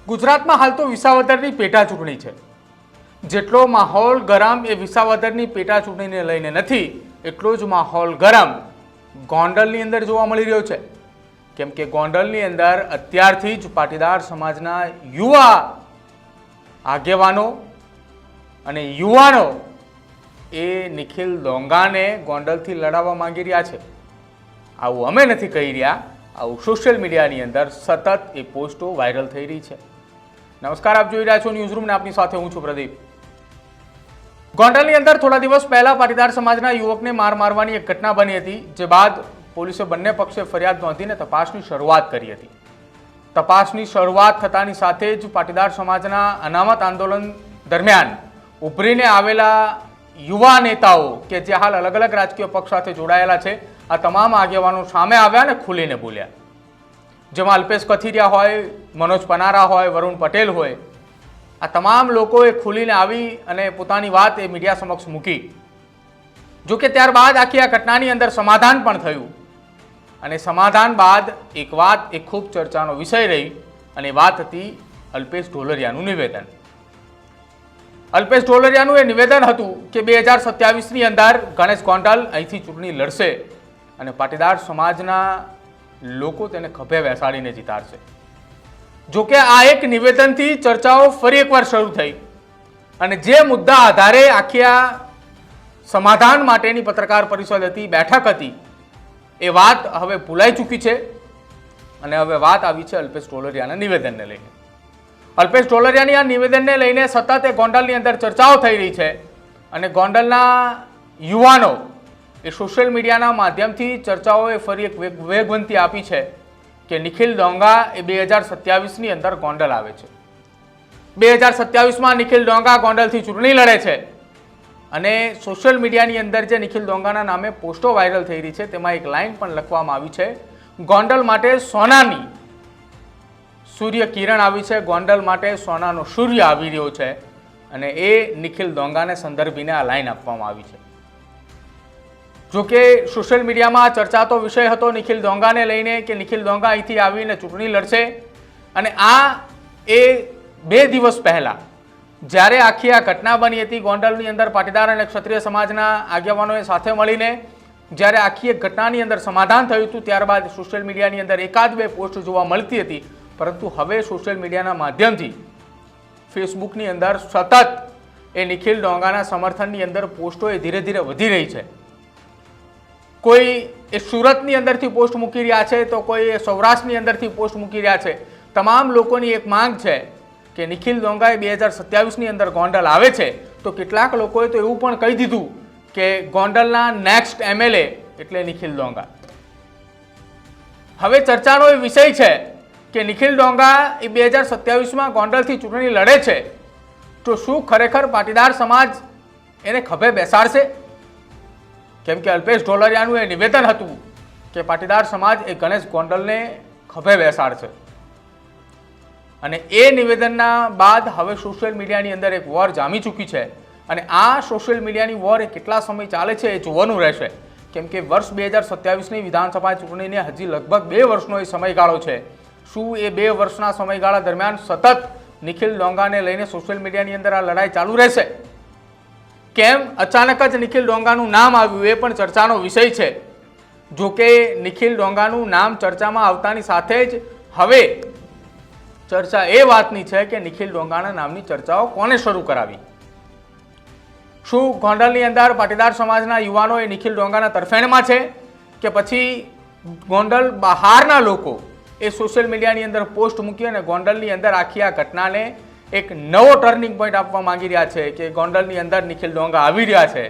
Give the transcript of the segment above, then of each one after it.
ગુજરાતમાં હાલ તો વિસાવદરની પેટા ચૂંટણી છે। જેટલો માહોલ ગરમ એ વિસાવદરની પેટા ચૂંટણીને લઈને નથી, એટલો જ માહોલ ગરમ ગોંડલની અંદર જોવા મળી રહ્યો છે। કેમ કે ગોંડલની અંદર અત્યારથી જ પાટીદાર સમાજના યુવા આગેવાનો અને યુવાનો એ નિખિલ ડોંગાને ગોંડલથી લડાવવા માંગી રહ્યા છે। આવું અમે નથી કહી રહ્યા, આવું સોશિયલ મીડિયાની અંદર સતત એ પોસ્ટો વાયરલ થઈ રહી છે। નમસ્કાર, આપ જોઈ રહ્યા છો ન્યૂઝરૂમ ને આપની સાથે હું છું પ્રદીપ। ગોંડલની અંદર થોડા દિવસ પહેલા પાટીદાર સમાજના યુવકને મારવાની એક ઘટના બની હતી, જે બાદ પોલીસે બંને પક્ષે ફરિયાદ નોંધીને તપાસની શરૂઆત કરી હતી। તપાસની શરૂઆત થતાની સાથે જ પાટીદાર સમાજના અનામત આંદોલન દરમિયાન ઉભરીને આવેલા યુવા નેતાઓ કે જે હાલ અલગ અલગ રાજકીય પક્ષ સાથે જોડાયેલા છે, આ તમામ આગેવાનો સામે આવ્યા અને ખુલીને બોલ્યા। જેમાં અલ્પેશ કથિરિયા હોય, મનોજ પનારા હોય, વરુણ પટેલ હોય, આ તમામ લોકોએ ખુલીને આવી અને પોતાની વાત એ મીડિયા સમક્ષ મૂકી। જો કે ત્યારબાદ આખી આ ઘટનાની અંદર સમાધાન પણ થયું અને સમાધાન બાદ એક વાત એ ખૂબ ચર્ચાનો વિષય રહી અને વાત હતી અલ્પેશ ઢોલરિયાનું નિવેદન। અલ્પેશ ઢોલરિયાનું એ નિવેદન હતું કે 2027ની અંદર ગણેશ ગોંડલ અહીંથી ચૂંટણી લડશે અને પાટીદાર સમાજના લોકો તેને ખભે બેસાડીને જીતાડશે। જો કે આ એક નિવેદનથી ચર્ચાઓ ફરી એકવાર શરૂ થઈ અને જે મુદ્દા આધારે આખી આ સમાધાન માટેની પત્રકાર પરિષદ હતી, બેઠક હતી, એ વાત હવે ભૂલાઈ ચૂકી છે અને હવે વાત આવી છે અલ્પેશ ઢોલરિયાના નિવેદનને લઈને। અલ્પેશ ઢોલરિયાની આ નિવેદનને લઈને સતત એ ગોંડલની અંદર ચર્ચાઓ થઈ રહી છે અને ગોંડલના યુવાનો એ સોશિયલ મીડિયાના માધ્યમથી ચર્ચાઓએ ફરી એક વેગવંતી આપી છે કે નિખિલ ડોંગા એ 2027ની અંદર ગોંડલ આવે છે। 2027માં નિખિલ ડોંગા ગોંડલથી ચૂંટણી લડે છે અને સોશિયલ મીડિયાની અંદર જે નિખિલ ડોંગાના નામે પોસ્ટો વાયરલ થઈ રહી છે, તેમાં એક લાઇન પણ લખવામાં આવી છે, ગોંડલ માટે સોનાની સૂર્ય કિરણ આવી છે, ગોંડલ માટે સોનાનો સૂર્ય આવી રહ્યો છે અને એ નિખિલ ડોંગાને સંદર્ભીને આ લાઇન આપવામાં આવી છે। જો કે સોશિયલ મીડિયામાં ચર્ચાતો વિષય હતો નિખિલ ડોંગાને લઈને કે નિખિલ ડોંગા અહીંથી આવીને ચૂંટણી લડશે અને આ એ 2 દિવસ પહેલા જ્યારે આખી આ ઘટના બની હતી ગોંડલની અંદર પાટીદાર અને ક્ષત્રિય સમાજના આગેવાનોએ સાથે મળીને જ્યારે આખી એક ઘટનાની અંદર સમાધાન થયું હતું, ત્યારબાદ સોશિયલ મીડિયાની અંદર એકાદ બે પોસ્ટ જોવા મળતી હતી, પરંતુ હવે સોશિયલ મીડિયાના માધ્યમથી ફેસબુકની અંદર સતત એ નિખિલ ડોંગાના સમર્થનની અંદર પોસ્ટો એ ધીરે ધીરે વધી રહી છે। કોઈ એ સુરતની અંદરથી પોસ્ટ મૂકી રહ્યા છે, તો કોઈ એ સૌરાષ્ટ્રની અંદરથી પોસ્ટ મૂકી રહ્યા છે। તમામ લોકોની એક માંગ છે કે નિખિલ ડોંગાએ 2027ની અંદર ગોંડલ આવે છે, તો કેટલાક લોકોએ તો એવું પણ કહી દીધું કે ગોંડલના નેક્સ્ટ MLA એટલે નિખિલ ડોંગા। હવે ચર્ચાનો એ વિષય છે કે નિખિલ ડોંગા એ 2027માં ગોંડલથી ચૂંટણી લડે છે, તો શું ખરેખર પાટીદાર સમાજ એને ખભે બેસાડશે? કેમ કે અલ્પેશ ઢોલરિયાનું એ નિવેદન હતું કે પાટીદાર સમાજ એ ગણેશ ગોંડલને ખભે બેસાડશે અને એ નિવેદનના બાદ હવે સોશિયલ મીડિયાની અંદર એક વોર જામી ચૂકી છે અને આ સોશિયલ મીડિયાની વોર એ કેટલા સમય ચાલે છે એ જોવાનું રહેશે। કેમ કે વર્ષ 2027ની વિધાનસભા ચૂંટણીને હજી લગભગ 2 વર્ષનો એ સમયગાળો છે। શું એ 2 વર્ષના સમયગાળા દરમિયાન સતત નિખિલ ડોંગાને લઈને સોશિયલ મીડિયાની અંદર આ લડાઈ ચાલુ રહેશે? કેમ અચાનક જ નિખિલ ડોંગાનું નામ આવ્યું એ પણ ચર્ચાનો વિષય છે। જો કે નિખિલ ડોંગાનું નામ ચર્ચામાં આવતાની સાથે જ હવે ચર્ચા એ વાતની છે કે નિખિલ ડોંગાના નામની ચર્ચાઓ કોને શરૂ કરાવી? શું ગોંડલની અંદર પાટીદાર સમાજના યુવાનો એ નિખિલ ડોંગાના તરફેણમાં છે કે પછી ગોંડલ બહારના લોકો એ સોશિયલ મીડિયાની અંદર પોસ્ટ મૂકી અને ગોંડલની અંદર આખી આ ઘટનાને એક નવો ટર્નિંગ પોઈન્ટ આપવા માંગી રહ્યા છે કે ગોંડલની અંદર નિખિલ ડોંગા આવી રહ્યા છે?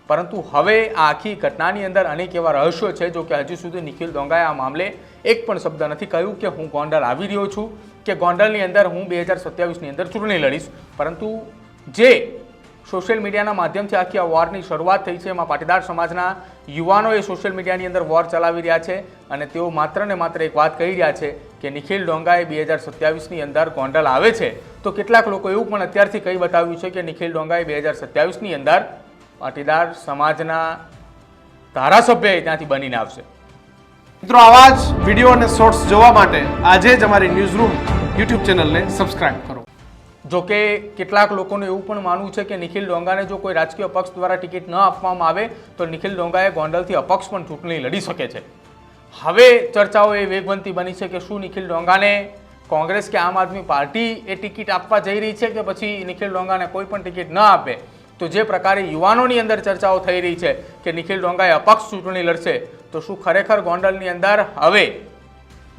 પરંતુ હવે આ આખી ઘટનાની અંદર અનેક એવા રહસ્યો છે। જો કે હજી સુધી નિખિલ ડોંગાએ આ મામલે એક પણ શબ્દ નથી કહ્યું કે હું ગોંડલ આવી રહ્યો છું કે ગોંડલની અંદર હું 2027ની અંદર ચૂંટણી લડીશ। પરંતુ જે સોશિયલ મીડિયાના માધ્યમથી આખી આ વોરની શરૂઆત થઈ છે, એમાં પાટીદાર સમાજના યુવાનો એ સોશિયલ મીડિયાની અંદર વોર ચલાવી રહ્યા છે અને તેઓ માત્ર ને માત્ર એક વાત કહી રહ્યા છે કે નિખિલ ડોંગાએ 2027ની અંદર ગોંડલ આવે છે, તો કેટલાક લોકો એવું પણ અત્યારથી કહી બતાવ્યું છે કે નિખિલ ડોંગાએ 2027ની અંદર પાટીદાર સમાજના ધારાસભ્ય ત્યાંથી બનીને આવશે। મિત્રો, આવા જ વિડીયો અને શોર્ટ્સ જોવા માટે આજે જ અમારી ન્યૂઝરૂમ યુટ્યુબ ચેનલને સબસ્ક્રાઇબ કરો. જો કે કેટલાક લોકોનું એવું પણ માનવું છે કે નિખિલ ડોંગાને જો કોઈ રાજકીય પક્ષ દ્વારા ટિકિટ ન આપવામાં આવે તો નિખિલ ડોંગાએ ગોંડલથી અપક્ષ પણ ચૂંટણી લડી શકે છે. હવે ચર્ચાઓ એ વેગવંતી બની છે કે શું નિખિલ ડોંગાને કોંગ્રેસ કે આમ આદમી પાર્ટી એ ટિકિટ આપવા જઈ રહી છે કે પછી નિખિલ ડોંગાને કોઈ પણ ટિકિટ ન આપે તો જે પ્રકારે યુવાનોની અંદર ચર્ચાઓ થઈ રહી છે કે નિખિલ ડોંગાએ અપક્ષ ચૂંટણી લડશે તો શું ખરેખર ગોંડલની અંદર હવે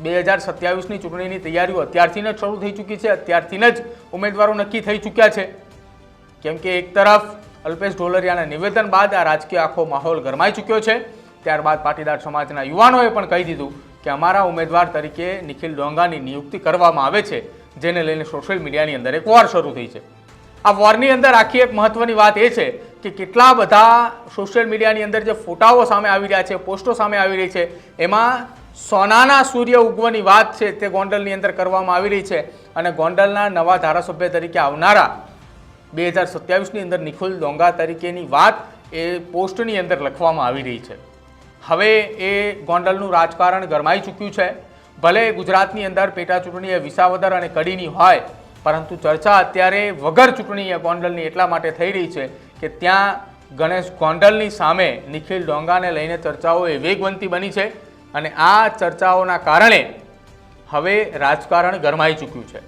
2027ની ચૂંટણીની તૈયારીઓ અત્યારથી જ શરૂ થઈ ચૂકી છે, અત્યારથી જ ઉમેદવારો નક્કી થઈ ચૂક્યા છે? કેમ કે એક તરફ અલ્પેશ ઢોલરિયાના નિવેદન બાદ આ રાજકીય આખો માહોલ ગરમાઈ ચૂક્યો છે. ત્યારબાદ પાટીદાર સમાજના યુવાનોએ પણ કહી દીધું કે અમારા ઉમેદવાર તરીકે નિખિલ ડોંગાની નિયુક્તિ કરવામાં આવે છે, જેને લઈને સોશિયલ મીડિયાની અંદર એક વોર શરૂ થઈ છે. આ વોરની અંદર આખી એક મહત્વની વાત એ છે કે કેટલા બધા સોશિયલ મીડિયાની અંદર જે ફોટાઓ સામે આવી રહ્યા છે, પોસ્ટો સામે આવી રહી છે, એમાં સોનાના સૂર્ય ઉગવાની વાત છે તે ગોંડલની અંદર કરવામાં આવી રહી છે અને ગોંડલના નવા ધારાસભ્ય તરીકે આવનારા 2027ની અંદર નિખિલ ડોંગા તરીકેની વાત એ પોસ્ટની અંદર લખવામાં આવી રહી છે. હવે એ ગોંડલનું રાજકારણ ગરમાઈ ચૂક્યું છે. ભલે ગુજરાતની અંદર પેટા ચૂંટણી એ વિસાવદર અને કડીની હોય, પરંતુ ચર્ચા અત્યારે વગર ચૂંટણી એ ગોંડલની એટલા માટે થઈ રહી છે કે ત્યાં ગણેશ ગોંડલની સામે નિખિલ ડોંગાને લઈને ચર્ચાઓ એ વેગવંતી બની છે અને આ ચર્ચાઓના કારણે હવે રાજકારણ ગરમાઈ ચૂક્યું છે.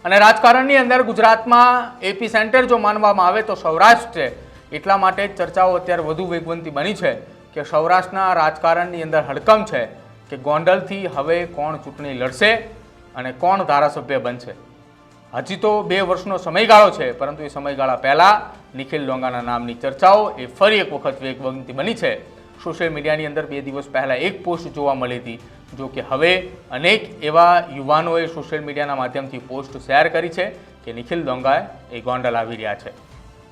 અને રાજકારણની અંદર ગુજરાતમાં એપી સેન્ટર જો માનવામાં આવે તો સૌરાષ્ટ્ર છે. એટલા માટે જ ચર્ચાઓ અત્યારે વધુ વેગવંતી બની છે કે સૌરાષ્ટ્રના રાજકારણની અંદર હડકંપ છે કે ગોંડલથી હવે કોણ ચૂંટણી લડશે અને કોણ ધારાસભ્ય બનશે. હજી તો 2 વર્ષનો સમયગાળો છે, પરંતુ એ સમયગાળા પહેલાં નિખિલ ડોંગાના નામની ચર્ચાઓ એ ફરી એક વખત વેગવંતી બની છે. સોશિયલ મીડિયાની અંદર 2 દિવસ પહેલાં એક પોસ્ટ જોવા મળી હતી. જો કે હવે અનેક એવા યુવાનોએ સોશિયલ મીડિયાના માધ્યમથી પોસ્ટ શેર કરી છે કે નિખિલ ડોંગા એ ગોંડલ આવી રહ્યા છે.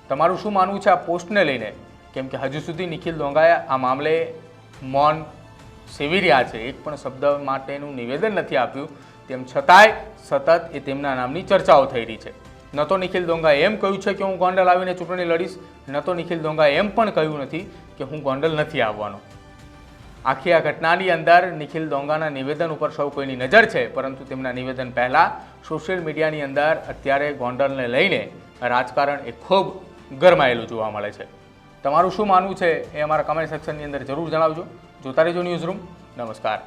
તમારું શું માનવું છે આ પોસ્ટને લઈને? કેમ કે હજુ સુધી નિખિલ ડોંગાએ આ મામલે મૌન સેવી રહ્યા છે, એક પણ શબ્દ માટેનું નિવેદન નથી આપ્યું. તેમ છતાંય સતત એ તેમના નામની ચર્ચાઓ થઈ રહી છે. ન તો નિખિલ ડોંગાએ એમ કહ્યું છે કે હું ગોંડલ આવીને ચૂંટણી લડીશ, ન તો નિખિલ ડોંગાએ એમ પણ કહ્યું નથી કે હું ગોંડલ નથી આવવાનો. આખી આ ઘટનાની અંદર નિખિલ ડોંગાના નિવેદન ઉપર સૌ કોઈની નજર છે, પરંતુ તેમના નિવેદન પહેલાં સોશિયલ મીડિયાની અંદર અત્યારે ગોંડલને લઈને રાજકારણ એ ખૂબ ગરમાયેલું જોવા મળે છે. તમારું શું માનવું છે એ અમારા કમેન્ટ સેક્શનની અંદર જરૂર જણાવજો. જોતા રહેજો ન્યૂઝરૂમ. નમસ્કાર.